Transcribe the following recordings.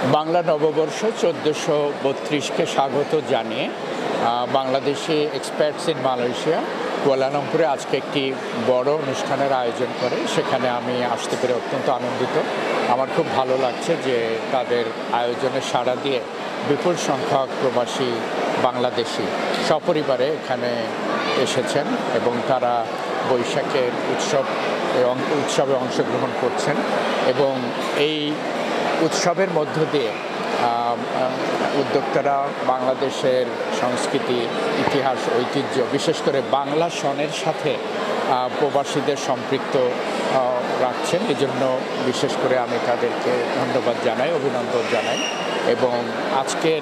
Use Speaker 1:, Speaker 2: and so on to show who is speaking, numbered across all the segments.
Speaker 1: বাংলা নববর্ষ ১৪৩২-কে স্বাগত জানিয়ে বাংলাদেশি এক্সপার্টস ইন মালয়েশিয়া কুয়ালালামপুরে আজকে একটি বড় অনুষ্ঠানের আয়োজন করে। সেখানে আমি আসতে পেরে অত্যন্ত আনন্দিত। আমার খুব ভালো লাগছে যে তাদের আয়োজনে সাড়া দিয়ে বিপুল সংখ্যক প্রবাসী বাংলাদেশি সপরিবারে এখানে এসেছেন এবং তারা বৈশাখের উৎসবে অংশগ্রহণ করছেন এবং এই উৎসবের মধ্য দিয়ে উদ্যোক্তারা বাংলাদেশের সংস্কৃতি, ইতিহাস, ঐতিহ্য, বিশেষ করে বাংলা সনের সাথে প্রবাসীদের সম্পৃক্ত রাখছেন। এজন্য বিশেষ করে আমি তাদেরকে ধন্যবাদ জানাই, অভিনন্দন জানাই। এবং আজকের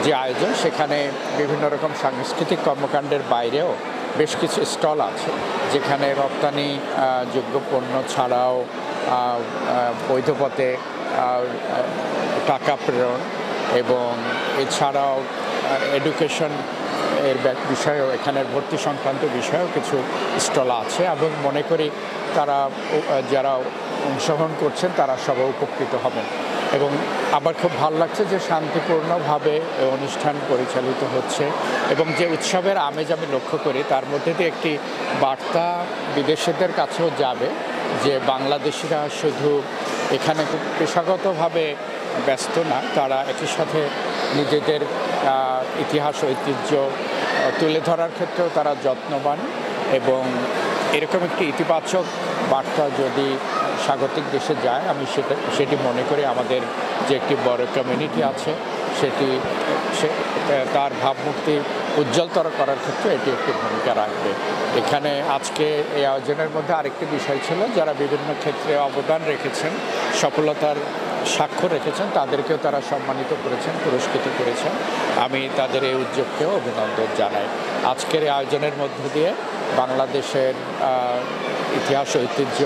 Speaker 1: যে আয়োজন, সেখানে বিভিন্ন রকম সাংস্কৃতিক কর্মকাণ্ডের বাইরেও বেশ কিছু স্টল আছে, যেখানে রপ্তানি যোগ্য পণ্য ছাড়াও বৈধ পথে টাকা প্রেরণ এবং এছাড়াও এডুকেশন এর বিষয়েও, এখানের ভর্তি সংক্রান্ত বিষয়েও কিছু স্টল আছে এবং মনে করি তারা যারা অংশগ্রহণ করছেন তারা সবাই উপকৃত হবেন। এবং আবার খুব ভালো লাগছে যে শান্তিপূর্ণভাবে অনুষ্ঠান পরিচালিত হচ্ছে এবং যে উৎসবের আমেজ আমি লক্ষ্য করি, তার মধ্যে দিয়ে একটি বার্তা বিদেশিদের কাছেও যাবে যে বাংলাদেশিরা শুধু এখানে খুব পেশাগতভাবে ব্যস্ত না, তারা একই সাথে নিজেদের ইতিহাস, ঐতিহ্য তুলে ধরার ক্ষেত্রেও তারা যত্নবান। এবং এরকম একটি ইতিবাচক বার্তা যদি স্বাগতিক দেশে যায়, আমি সেটি মনে করি আমাদের যে একটি বড় কমিউনিটি আছে তার ভাবমূর্তি উজ্জ্বলতর করার ক্ষেত্রে এটি একটি ভূমিকা রাখবে। এখানে আজকে এই আয়োজনের মধ্যে আরেকটি বিষয় ছিল, যারা বিভিন্ন ক্ষেত্রে অবদান রেখেছেন, সফলতার স্বাক্ষর রেখেছেন, তাদেরকেও তারা সম্মানিত করেছেন, পুরস্কৃত করেছেন। আমি তাদের এই উদ্যোগকেও অভিনন্দন জানাই। আজকের এই আয়োজনের মধ্য দিয়ে বাংলাদেশের ইতিহাস, ঐতিহ্য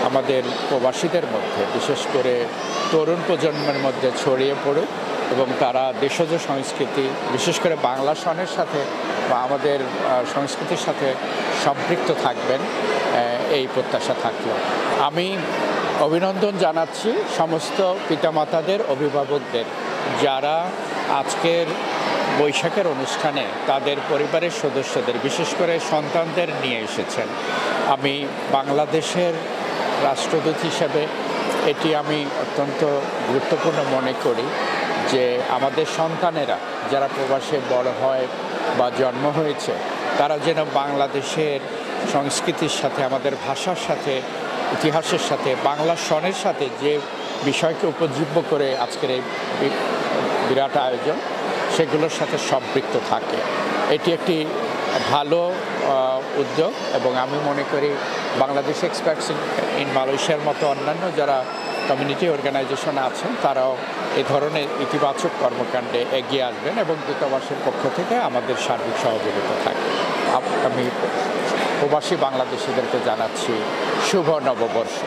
Speaker 1: আমাদের প্রবাসীদের মধ্যে, বিশেষ করে তরুণ প্রজন্মের মধ্যে ছড়িয়ে পড়ুক এবং তারা দেশজ সংস্কৃতি, বিশেষ করে বাংলা সনের সাথে বা আমাদের সংস্কৃতির সাথে সম্পৃক্ত থাকবেন, এই প্রত্যাশা থাকলো। আমি অভিনন্দন জানাচ্ছি সমস্ত পিতামাতাদের, অভিভাবকদের, যারা আজকের বৈশাখের অনুষ্ঠানে তাদের পরিবারের সদস্যদের, বিশেষ করে সন্তানদের নিয়ে এসেছেন। আমি বাংলাদেশের রাষ্ট্রদূত হিসেবে এটি আমি অত্যন্ত গুরুত্বপূর্ণ মনে করি যে আমাদের সন্তানেরা যারা প্রবাসে বড় হয় বা জন্ম হয়েছে, তারা যেন বাংলাদেশের সংস্কৃতির সাথে, আমাদের ভাষার সাথে, ইতিহাসের সাথে, বাংলা সনের সাথে যে বিষয়কে উপজীব্য করে আজকের এই বিরাট আয়োজন, সেগুলোর সাথে সম্পৃক্ত থাকে। এটি একটি ভালো উদ্যোগ এবং আমি মনে করি বাংলাদেশ এক্সপার্টস ইন মালয়েশিয়ার মতো অন্যান্য যারা কমিউনিটি অর্গানাইজেশন আছেন, তারাও এ ধরনের ইতিবাচক কর্মকাণ্ডে এগিয়ে আসবেন এবং দূতাবাসের পক্ষ থেকে আমাদের সার্বিক সহযোগিতা থাকবে। আমি প্রবাসী বাংলাদেশিদেরকে জানাচ্ছি শুভ নববর্ষ।